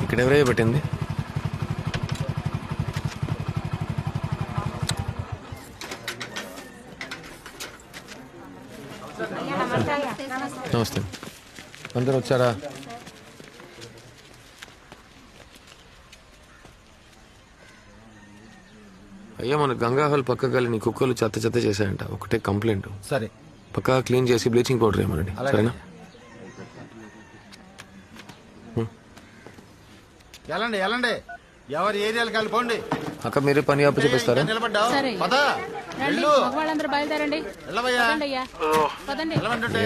ఇక్కడ ఎవరై పెట్టింది? నమస్తే, అందరు వచ్చారా? అయ్యా, మన గంగా హాల్ పక్క గలి నీ కుక్కలు చెత్త చెత్త చేశాయంట. ఒకటే కంప్లైంట్. సరే, పక్కా క్లీన్ చేసి బ్లీచింగ్ పౌడర్ వేయమనండి. సరేనా? వెళ్ళండి వెళ్ళండి, ఎవరి ఏరియాలకు వెళ్ళిపోండి. అక్క మీరే పని అప్పు చెప్పిస్తారా?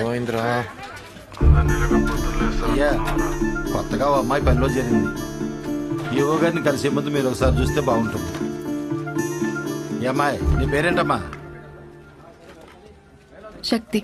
ఏమైందిరా? అయ్యా, కొత్తగా ఓ అమ్మాయి పనిలో చేరింది. ఈవో గారిని కలిసే ముందు మీరు ఒకసారి చూస్తే బాగుంటుంది. ఈ అమ్మాయి, నీ పేరేంటమ్మా? శక్తి.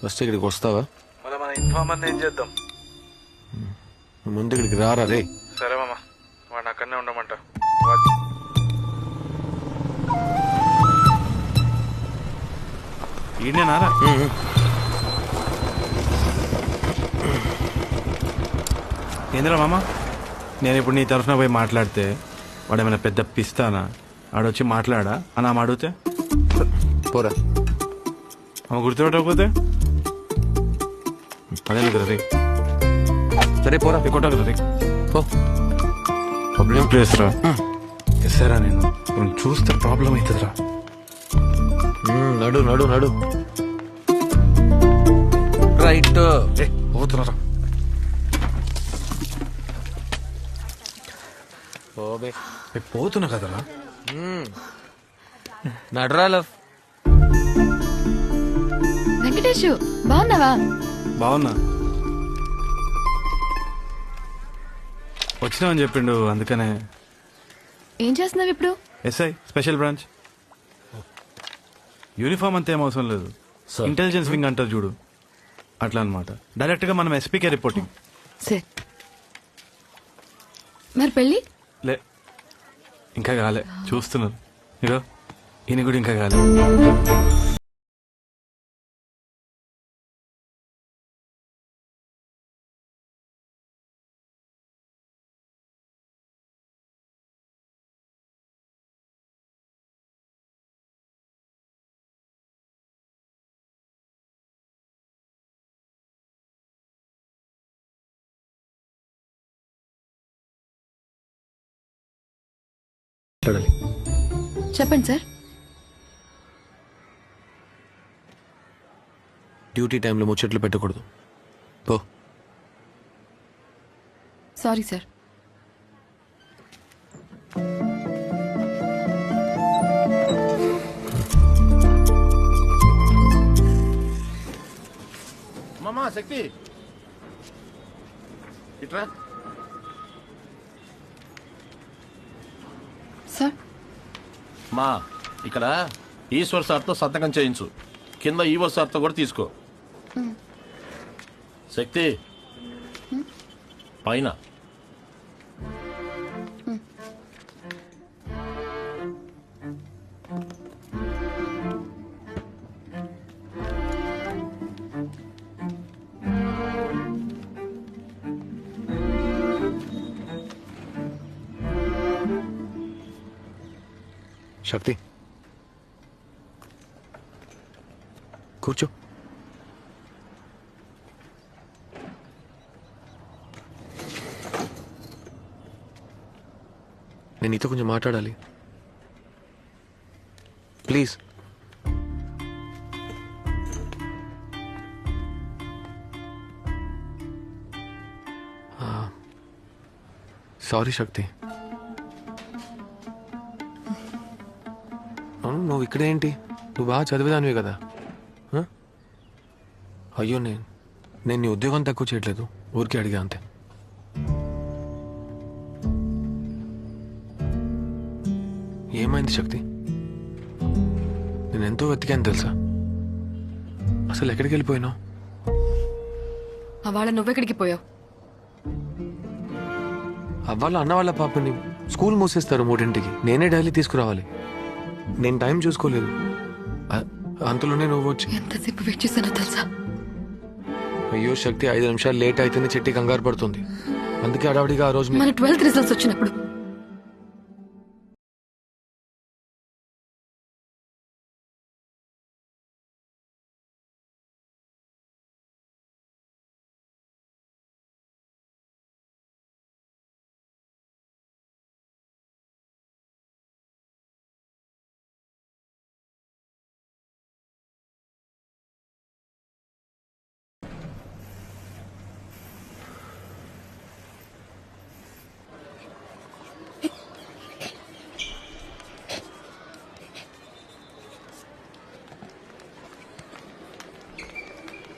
వస్తే ఇక్కడికి వస్తావా? మన మన ఇన్ఫార్మర్ ఏం చేద్దాం? ముందు ఇక్కడికి రారా రే. సరే మామ, వాడిని అక్కడనే ఉండమంట. ఈయనేనారా? ఏంద్రా మామ, నేను ఇప్పుడు నీ తరఫున పోయి మాట్లాడితే వాడు ఏమైనా పెద్ద పిస్తానా? ఆడొచ్చి మాట్లాడా అని ఆమె అడిగితే పోరా. ఆమె గుర్తుపెట్టకపోతే అదే రే. సరే పోరా, కొట్టగలరా రే? పో. పబ్లిక్ ప్లేస్ రా. ఎస్సారా, నేను చూస్తే ప్రాబ్లం అవుతుందిరా. నడు నడు నడు. రైట్. పోతున్నారా? పోతున్నా కదరా. నడరాల. వెంకటేష్, బాగున్నావా? బాగున్నా. వచ్చినావని చెప్పిండు, అందుకనే. ఏం చేస్తున్నావు ఇప్పుడు? SI special branch. యూనిఫామ్ అంతా ఏం అవసరం లేదు. ఇంటెలిజెన్స్ వింగ్ అంటారు చూడు, అట్లా అనమాట. డైరెక్ట్ గా మనం ఎస్పీకే రిపోర్టింగ్. సరే, మరి పెళ్ళి? లే, ఇంకా కాలే, చూస్తున్నారు. ఇగో ఈయన కూడా ఇంకా కాలే. చెప్పండి సార్. డ్యూటీ టైంలో ముచ్చట్లు పెట్టకూడదు. పో. Sorry sir. మామా శక్తి, ఇట్రా. సార్, మా ఇక్కడ ఈశ్వర్ సార్తో సంతకం చేయించు. కింద ఈవో సార్తో కూడా తీసుకో. శక్తి పైన. శక్తి, కూర్చో. నేను నీతో కొంచెం మాట్లాడాలి, ప్లీజ్. సారీ శక్తి. అవును, నువ్వు ఇక్కడేంటి? నువ్వు బాగా చదివేదానివి కదా. ఆ? అయ్యో, నేను నీ ఉద్యోగం తక్కువ చేయట్లేదు, ఊరికే అడిగా అంతే. ఏమైంది శక్తి? నేను ఎంతో వెతికాను తెలుసా. అసలు ఎక్కడికి వెళ్ళిపోయినావు? అవాళ నువ్వెక్కడికి పోయావు? అవ్వాల అన్న వాళ్ళ పాపని స్కూల్ మూసేస్తారు 3ంటికి. నేనే డైలీ తీసుకురావాలి. నేను టైం చూసుకోలేదు. అంతలోనే నువ్వు వచ్చి. ఎంతసేపు వెయిట్ చేశానో తెలుసా? అయ్యో శక్తి, 5 నిమిషాలు లేట్ అయితేనే చెట్టి కంగారు పడుతుంది. అందుకే అడావిడిగా ఆ రోజు మన 12th రిజల్ట్స్ వచ్చినప్పుడు.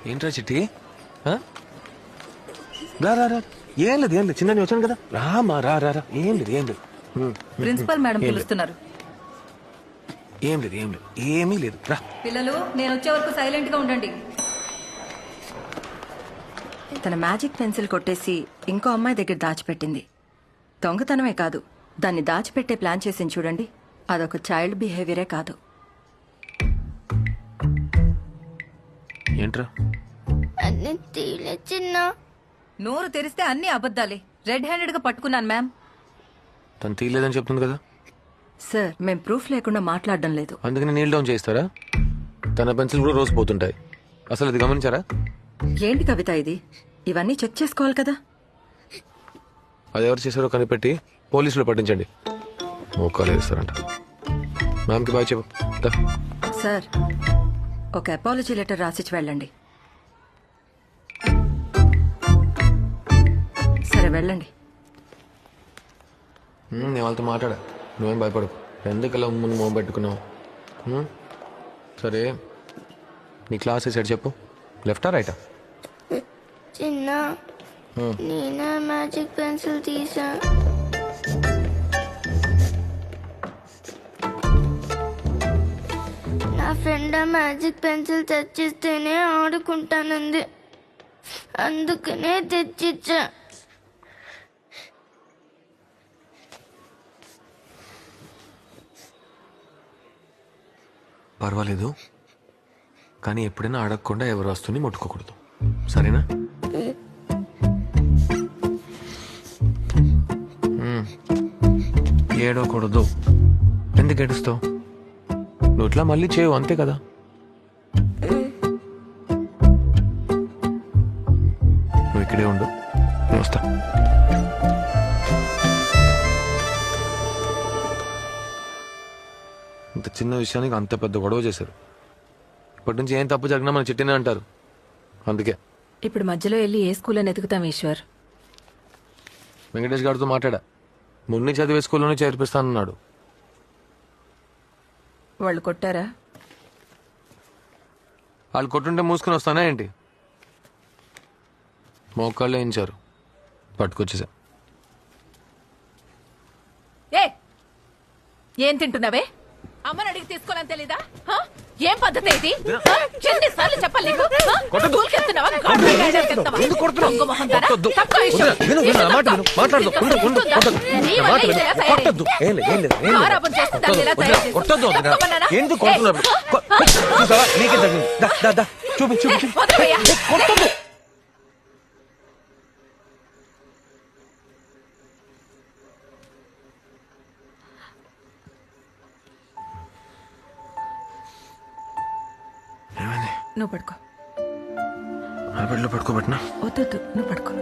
ఏంట్రా చిట్టి? రా రా రా. ఏం లేదు చిన్న వచ్చాను కదా. రామా రా రా రా. ఏం లేదు. ప్రిన్సిపల్ మేడం పిలుస్తున్నారు. ఏం లేదు ఏమీ లేదు. రా. పిల్లలు, నేను వచ్చే వరకు సైలెంట్ గా ఉండండి. తన మ్యాజిక్ పెన్సిల్ కొట్టేసి ఇంకో అమ్మాయి దగ్గర దాచిపెట్టింది. దొంగతనమే కాదు, దాన్ని దాచిపెట్టే ప్లాన్ చేసింది చూడండి. అదొక చైల్డ్ బిహేవియరే కాదు. ఏంట్రా? చిన్న నోరు తెరిస్తే అన్ని అబద్ధాలే. రెడ్ హ్యాండెడ్ గా పట్టుకున్నాను మ్యామ్. తను తీయలేదని చెప్తుంది కదా. సార్, మేం ప్రూఫ్ లేకుండా మాట్లాడడం లేదు. అందుకని నీల్ డౌన్ చేస్తారా? తన పెన్సిల్ కూడా రోజు పోతుంటాయి. అసలు అది గమనించారా? ఏంటి కవిత ఇది? ఇవన్నీ చెక్ చేసుకోవాలి కదా. అది ఎవరు చేశారో కనిపెట్టి పోలీసులు పట్టించండి. మోకాలు వేస్తారంట. మ్యామ్కి బాయ్ చెప్పు. దా. సార్, ఒక అపాలజీ లెటర్ రాసిచ్చి వెళ్ళండి. సరే, వెళ్ళండి. నేను వాళ్ళతో మాట్లాడా. నువ్వేం భయపడు. ఎందుకలా ముందు మొహం పెట్టుకున్నావు? సరే, నీ క్లాస్ సెట్ చెప్పు. లెఫ్టా రైటా? చిన్న నేనే మ్యాజిక్ పెన్సిల్ తీసా. నా ఫ్రెండ్ ఆ మ్యాజిక్ పెన్సిల్ తెచ్చిస్తేనే ఆడుకుంటానంది, అందుకనే తెచ్చిచ్చా. పర్వాలేదు, కానీ ఎప్పుడైనా అడగకుండా ఎవరు వస్తుని ముట్టుకోకూడదు, సరేనా? ఏడవకూడదు. ఎందుకు ఏడుస్తావు? నువ్వు ఇట్లా మళ్ళీ చేయవు, అంతే కదా. నువ్వు ఇక్కడే ఉండు, నేను వస్తా. ఇంత చిన్న విషయానికి అంత పెద్ద గొడవ చేశారు. ఇప్పటి నుంచి ఏం తప్పు జరిగినా మన చిట్టినే అంటారు. అందుకే ఇప్పుడు మధ్యలో వెళ్ళి ఏ స్కూల్ అని ఎదుగుతాం ఈశ్వర్? వెంకటేష్ గారితో మాట్లాడా. మున్ని చదివే స్కూల్లోనే చేర్పిస్తానన్నాడు. వాళ్ళు కొట్టారా? వాళ్ళు కొట్టుంటే మూసుకుని వస్తానా ఏంటి? మోకాళ్ళు వేయించారు, పట్టుకొచ్చేసా. ఏం తింటున్నావే? అమ్మని అడిగి తీసుకోవాలని తెలీదా? ఏం పద్ధతి ఇది? ఎన్నిసార్లు చెప్పాలి నీకు? స్కూల్కి వెళ్తున్నావా? గార్డెన్కి వెళ్తున్నావా? దొంగ మొహం దానా? తక్కువ విషయం. ఆరాపం చేస్తే దాన్ని ఎలా తయారు చేస్తావు? తప్పమన్నానా? వదలవయ్యా. నువ్వు పడుకో. ఆ బెడ్లో పడుకోబెట్టినా? వద్దు, నువ్వు పడుకో.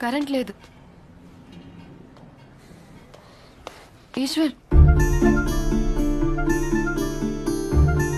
కరెంట్ లేదు. ఈశ్వర్